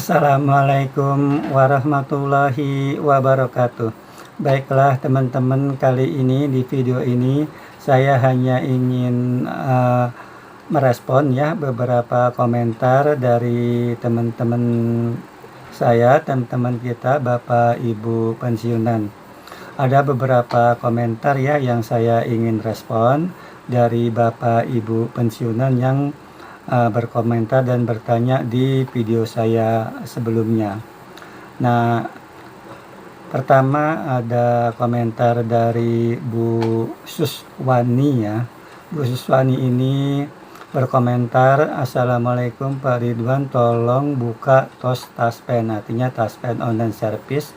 Assalamualaikum warahmatullahi wabarakatuh. Baiklah teman-teman, kali ini di video ini saya hanya ingin merespon ya beberapa komentar dari teman-teman saya, teman-teman kita, Bapak Ibu pensiunan. Ada beberapa komentar ya yang saya ingin respon dari Bapak Ibu pensiunan yang berkomentar dan bertanya di video saya sebelumnya. Nah, pertama ada komentar dari Bu Suswani ya. Bu Suswani ini berkomentar, "Assalamualaikum Pak Ridwan, tolong buka tos Taspen," artinya Taspen online service.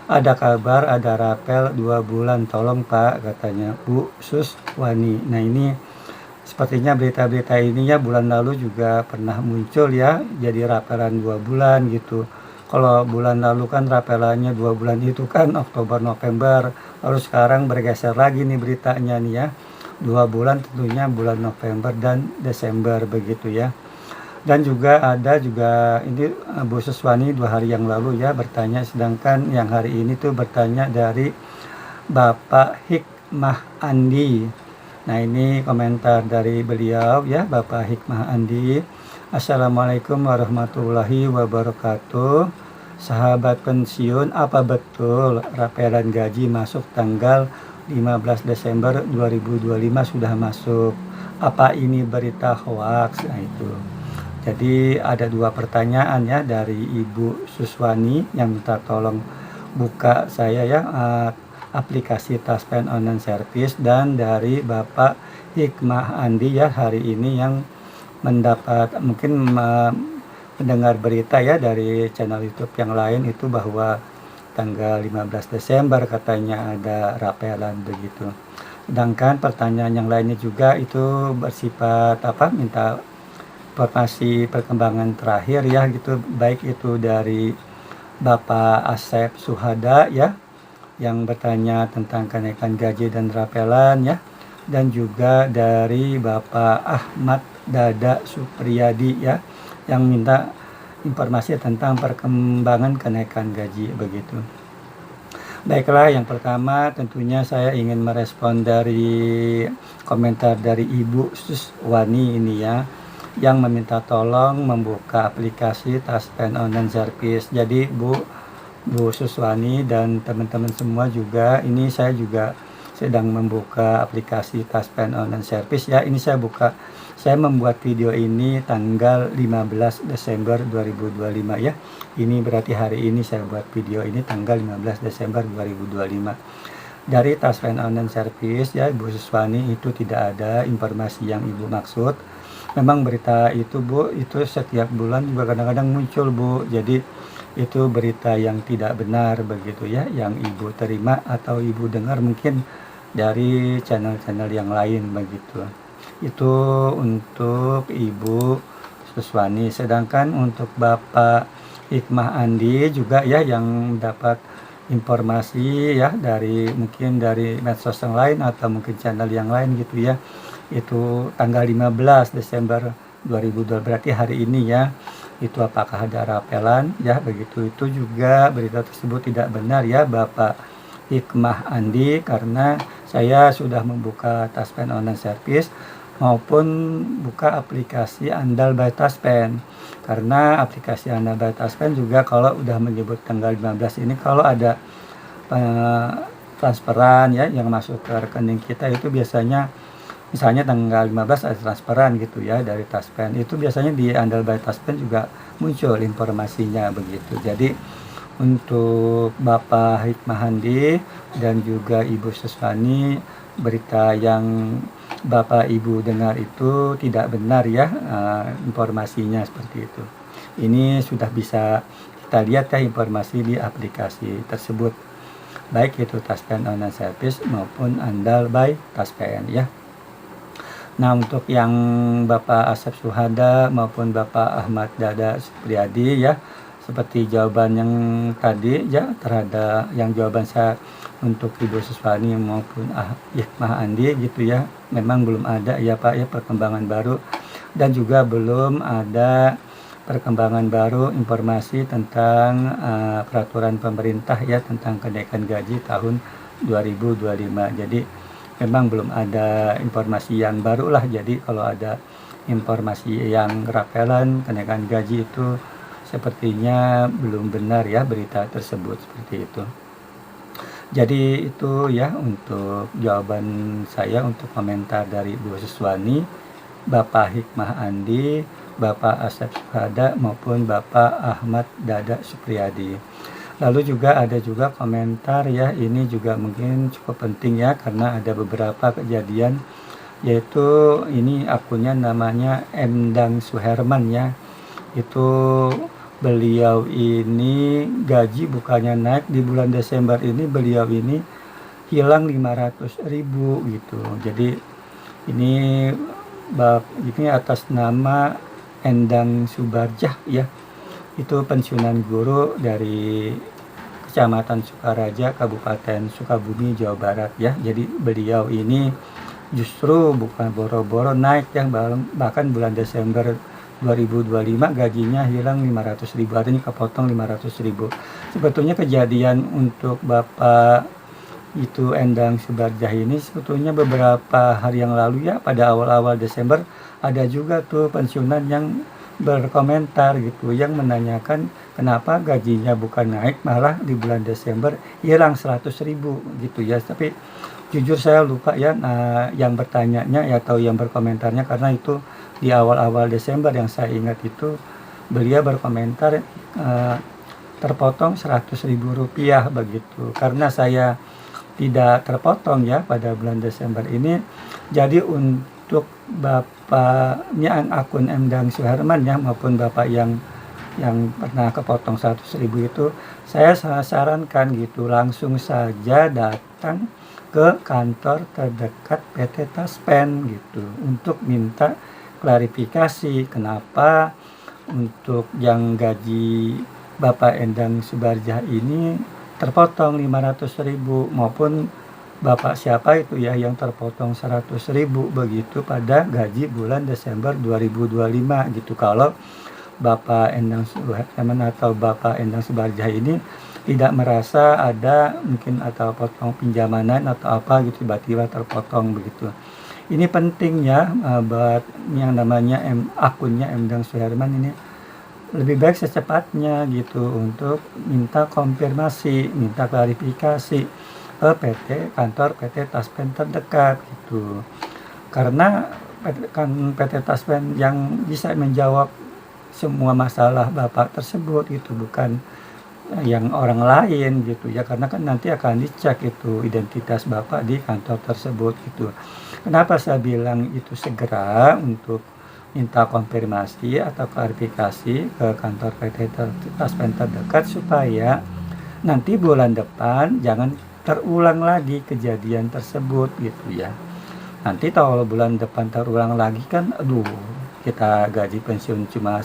"Ada kabar ada rapel 2 bulan, tolong Pak," katanya Bu Suswani. Nah, ini sepertinya berita-berita ini ya bulan lalu juga pernah muncul ya, jadi rapelan 2 bulan gitu. Kalau bulan lalu kan rapelannya 2 bulan itu kan Oktober November, lalu sekarang bergeser lagi nih beritanya nih ya. 2 bulan tentunya bulan November dan Desember begitu ya. Dan juga ada ini Bu Suswani 2 hari yang lalu ya bertanya, sedangkan yang hari ini tuh bertanya dari Bapak Hikmah Andi. Nah, ini komentar dari beliau ya, Bapak Hikmah Andi. "Assalamualaikum warahmatullahi wabarakatuh. Sahabat pensiun, apa betul rapelan gaji masuk tanggal 15 Desember 2025 sudah masuk? Apa ini berita hoax?" Nah, itu. Jadi ada 2 pertanyaan ya dari Ibu Suswani yang minta tolong buka saya ya aplikasi Taspen online service, dan dari Bapak Hikmah Andi ya hari ini yang mendapat mungkin mendengar berita ya dari channel YouTube yang lain itu bahwa tanggal 15 Desember katanya ada rapelan begitu. Sedangkan pertanyaan yang lainnya juga itu bersifat minta informasi perkembangan terakhir ya gitu, baik itu dari Bapak Asep Suhada ya yang bertanya tentang kenaikan gaji dan rapelan ya, dan juga dari Bapak Ahmad Dada Supriyadi ya yang minta informasi tentang perkembangan kenaikan gaji begitu. Baiklah, yang pertama tentunya saya ingin merespon dari komentar dari Ibu Suswani ini ya, yang meminta tolong membuka aplikasi Taspen online service. Jadi Bu Suswani dan teman-teman semua juga, ini saya juga sedang membuka aplikasi Taspen online service ya. Ini saya membuat video ini tanggal 15 Desember 2025 ya. Ini berarti hari ini saya buat video ini tanggal 15 Desember 2025. Dari Taspen online service ya, Bu Suswani, itu tidak ada informasi yang Ibu maksud. Memang berita itu Bu, itu setiap bulan juga kadang-kadang muncul Bu. Jadi itu berita yang tidak benar begitu ya, yang Ibu terima atau Ibu dengar mungkin dari channel-channel yang lain begitu. Itu untuk Ibu Suswani. Sedangkan untuk Bapak Hikmah Andi juga ya yang dapat informasi ya mungkin dari medsos yang lain atau mungkin channel yang lain gitu ya. Itu tanggal 15 Desember 2020 berarti hari ini ya. Itu apakah ada rapelan ya begitu. Itu juga berita tersebut tidak benar ya Bapak Hikmah Andi, karena saya sudah membuka Taspen online service maupun buka aplikasi Andal by Taspen. Karena aplikasi Andal by Taspen juga kalau udah menyebut tanggal 15 ini, kalau ada transferan ya yang masuk ke rekening kita itu biasanya misalnya tanggal 15 ada transferan gitu ya dari Taspen, itu biasanya di Andal by Taspen juga muncul informasinya begitu. Jadi untuk Bapak Hikmah Andi dan juga Ibu Suswani, berita yang Bapak Ibu dengar itu tidak benar ya, informasinya seperti itu. Ini sudah bisa kita lihat ya informasi di aplikasi tersebut, baik itu Taspen online service maupun Andal by Taspen ya. Nah, untuk yang Bapak Asep Suhada maupun Bapak Ahmad Dada Supriyadi ya, seperti jawaban yang tadi ya terhadap yang jawaban saya untuk Ibu Suswani maupun Hikmah Andi gitu ya, memang belum ada ya Pak ya perkembangan baru, dan juga belum ada perkembangan baru informasi tentang peraturan pemerintah ya tentang kenaikan gaji tahun 2025. Jadi memang belum ada informasi yang baru lah. Jadi kalau ada informasi yang rapelan kenaikan gaji itu sepertinya belum benar ya berita tersebut seperti itu. Jadi itu ya untuk jawaban saya untuk komentar dari Bu Suswani, Bapak Hikmah Andi, Bapak Asep Suhada maupun Bapak Ahmad Dada Supriyadi. Lalu juga ada juga komentar ya, ini juga mungkin cukup penting ya karena ada beberapa kejadian, yaitu ini akunnya namanya Endang Suherman ya. Itu beliau ini gaji bukannya naik di bulan Desember ini, beliau ini hilang 500.000 gitu. Jadi ini ini atas nama Endang Subarjah ya. Itu pensiunan guru dari Kecamatan Sukaraja, Kabupaten Sukabumi, Jawa Barat ya. Jadi beliau ini justru bukan boro-boro naik ya, bahkan bulan Desember 2025 gajinya hilang 500.000, artinya kepotong 500.000. Sebetulnya kejadian untuk Bapak itu Endang Subarjah ini sebetulnya beberapa hari yang lalu ya, pada awal-awal Desember ada juga tuh pensiunan yang berkomentar gitu, yang menanyakan kenapa gajinya bukan naik malah di bulan Desember hilang 100.000 gitu ya. Tapi jujur saya lupa ya yang bertanyanya ya, atau yang berkomentarnya, karena itu di awal-awal Desember yang saya ingat itu beliau berkomentar terpotong 100.000 rupiah begitu. Karena saya tidak terpotong ya pada bulan Desember ini, jadi untuk bapaknya akun Endang Suherman ya maupun bapak yang pernah kepotong 100.000 itu, saya sarankan gitu langsung saja datang ke kantor terdekat PT Taspen gitu untuk minta klarifikasi kenapa untuk yang gaji Bapak Endang Subarjah ini terpotong 500.000 maupun Bapak siapa itu ya yang terpotong 100.000 begitu pada gaji bulan Desember 2025 gitu. Kalau Bapak Endang Suherman atau Bapak Endang Subarjah ini tidak merasa ada mungkin atau potong pinjamanan atau apa gitu tiba-tiba terpotong begitu. Ini penting ya buat yang namanya akunnya Endang Suherman ini lebih baik secepatnya gitu untuk minta konfirmasi, minta klarifikasi ke kantor PT Taspen terdekat gitu. Karena PT Taspen yang bisa menjawab semua masalah Bapak tersebut itu, bukan yang orang lain gitu ya, karena kan nanti akan dicek itu identitas Bapak di kantor tersebut gitu. Kenapa saya bilang itu segera untuk minta konfirmasi atau klarifikasi ke kantor PT Taspen terdekat supaya nanti bulan depan jangan terulang lagi kejadian tersebut gitu ya. Nanti kalau bulan depan terulang lagi kan aduh, kita gaji pensiun cuma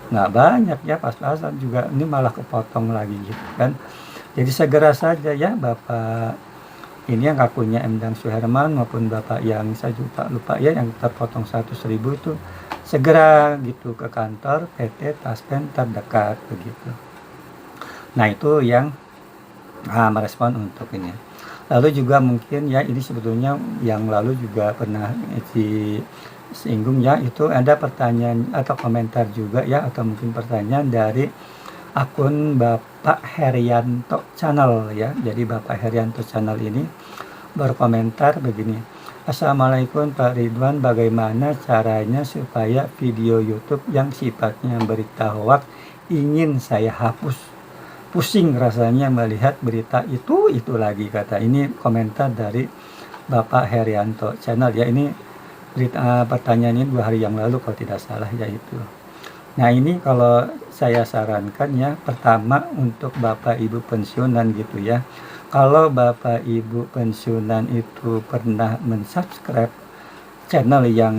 nggak banyak ya, pas-pasan juga ini malah kepotong lagi gitu kan. Jadi segera saja ya Bapak ini yang akunnya Endang Suherman maupun Bapak yang saya juga lupa ya yang terpotong 100.000 itu segera gitu ke kantor PT Taspen terdekat begitu. Nah itu yang merespon untuk ini. Lalu juga mungkin ya ini sebetulnya yang lalu juga pernah disinggung ya, itu ada pertanyaan atau komentar juga ya, atau mungkin pertanyaan dari akun Bapak Herianto Channel ya. Jadi Bapak Herianto Channel ini berkomentar begini. Assalamualaikum Pak Ridwan, bagaimana caranya supaya video YouTube yang sifatnya berita hoax ingin saya hapus? Pusing rasanya melihat berita itu lagi, kata. Ini komentar dari Bapak Herianto Channel ya. Ini berita pertanyaan ini 2 hari yang lalu kalau tidak salah ya itu. Nah ini kalau saya sarankan ya, pertama untuk Bapak Ibu pensiunan gitu ya. Kalau Bapak Ibu pensiunan itu pernah mensubscribe channel yang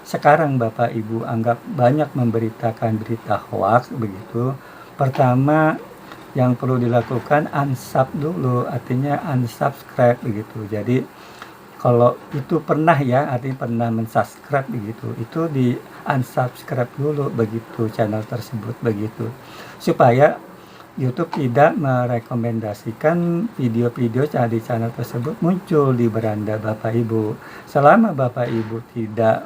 sekarang Bapak Ibu anggap banyak memberitakan berita hoax begitu, pertama yang perlu dilakukan unsub dulu, artinya unsubscribe begitu. Jadi Kalau itu pernah ya, artinya pernah mensubscribe begitu, itu di unsubscribe dulu begitu channel tersebut begitu. Supaya YouTube tidak merekomendasikan video-video di channel tersebut muncul di beranda Bapak Ibu. Selama Bapak Ibu tidak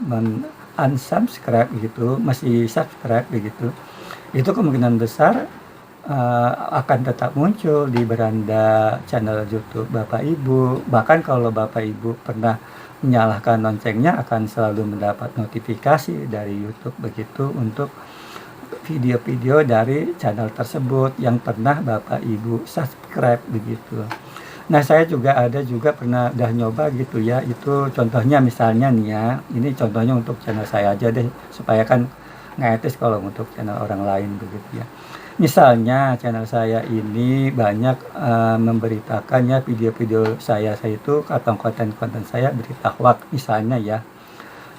unsubscribe gitu, masih subscribe begitu, itu kemungkinan besar akan tetap muncul di beranda channel YouTube Bapak Ibu. Bahkan kalau Bapak Ibu pernah menyalakan loncengnya, akan selalu mendapat notifikasi dari YouTube begitu untuk video-video dari channel tersebut yang pernah Bapak Ibu subscribe begitu. Nah, saya juga pernah udah nyoba gitu ya, itu contohnya misalnya nih ya, ini contohnya untuk channel saya aja deh, supaya kan nggak etis kalau untuk channel orang lain begitu ya. Misalnya channel saya ini banyak memberitakan ya, video-video saya itu atau konten-konten saya berita hoax misalnya ya.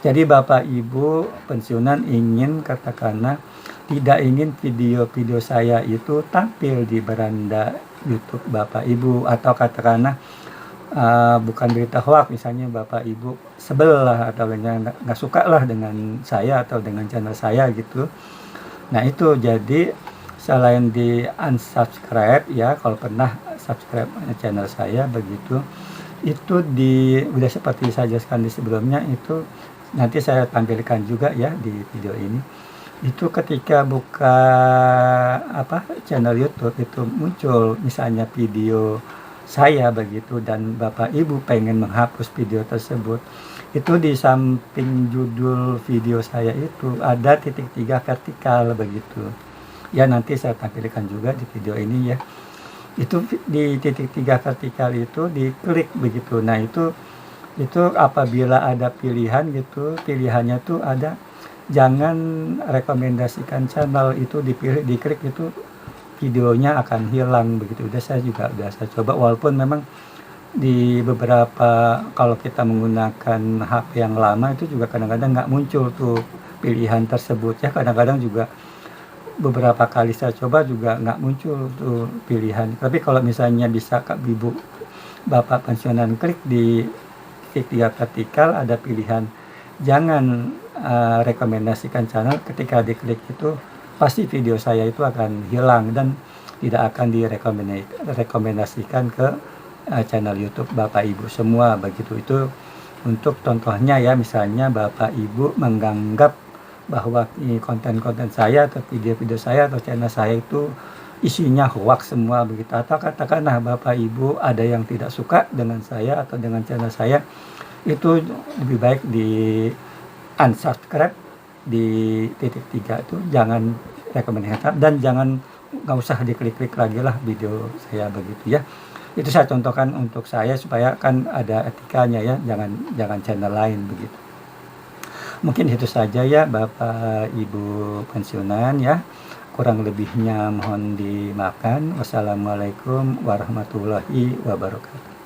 Jadi Bapak Ibu pensiunan ingin katakanlah tidak ingin video-video saya itu tampil di beranda YouTube Bapak Ibu, atau katakanlah bukan berita hoax, misalnya Bapak Ibu sebel lah atau nggak suka lah dengan saya atau dengan channel saya gitu. Nah, itu jadi selain di unsubscribe ya, kalau pernah subscribe channel saya begitu, itu udah seperti saya jelaskan di sebelumnya, itu nanti saya tampilkan juga ya di video ini. Itu ketika buka channel YouTube itu muncul misalnya video saya begitu, dan Bapak Ibu pengen menghapus video tersebut, itu di samping judul video saya itu ada titik 3 vertikal begitu ya, nanti saya tampilkan juga di video ini ya. Itu di titik 3 vertikal itu diklik begitu. Nah, itu apabila ada pilihan gitu, pilihannya tuh ada jangan rekomendasikan channel, itu dipilih, diklik, itu videonya akan hilang begitu. Saya coba, walaupun memang di beberapa, kalau kita menggunakan HP yang lama itu juga kadang-kadang nggak muncul tuh pilihan tersebut ya, kadang-kadang juga beberapa kali saya coba juga nggak muncul tuh pilihan. Tapi kalau misalnya bisa Ibu Bapak pensiunan klik di titik 3 vertikal, ada pilihan jangan rekomendasikan channel, ketika diklik itu pasti video saya itu akan hilang dan tidak akan direkomendasikan ke channel YouTube Bapak Ibu semua begitu. Itu untuk contohnya ya, misalnya Bapak Ibu menganggap bahwa konten-konten saya atau video-video saya atau channel saya itu isinya hoax semua begitu, atau katakanlah Bapak Ibu ada yang tidak suka dengan saya atau dengan channel saya, itu lebih baik di unsubscribe di titik 3 itu, jangan rekomendasikan dan nggak usah diklik-klik lagi lah video saya begitu ya. Itu saya contohkan untuk saya supaya kan ada etikanya ya, jangan channel lain begitu. Mungkin itu saja ya Bapak Ibu pensiunan ya, kurang lebihnya mohon dimaafkan. Wassalamualaikum warahmatullahi wabarakatuh.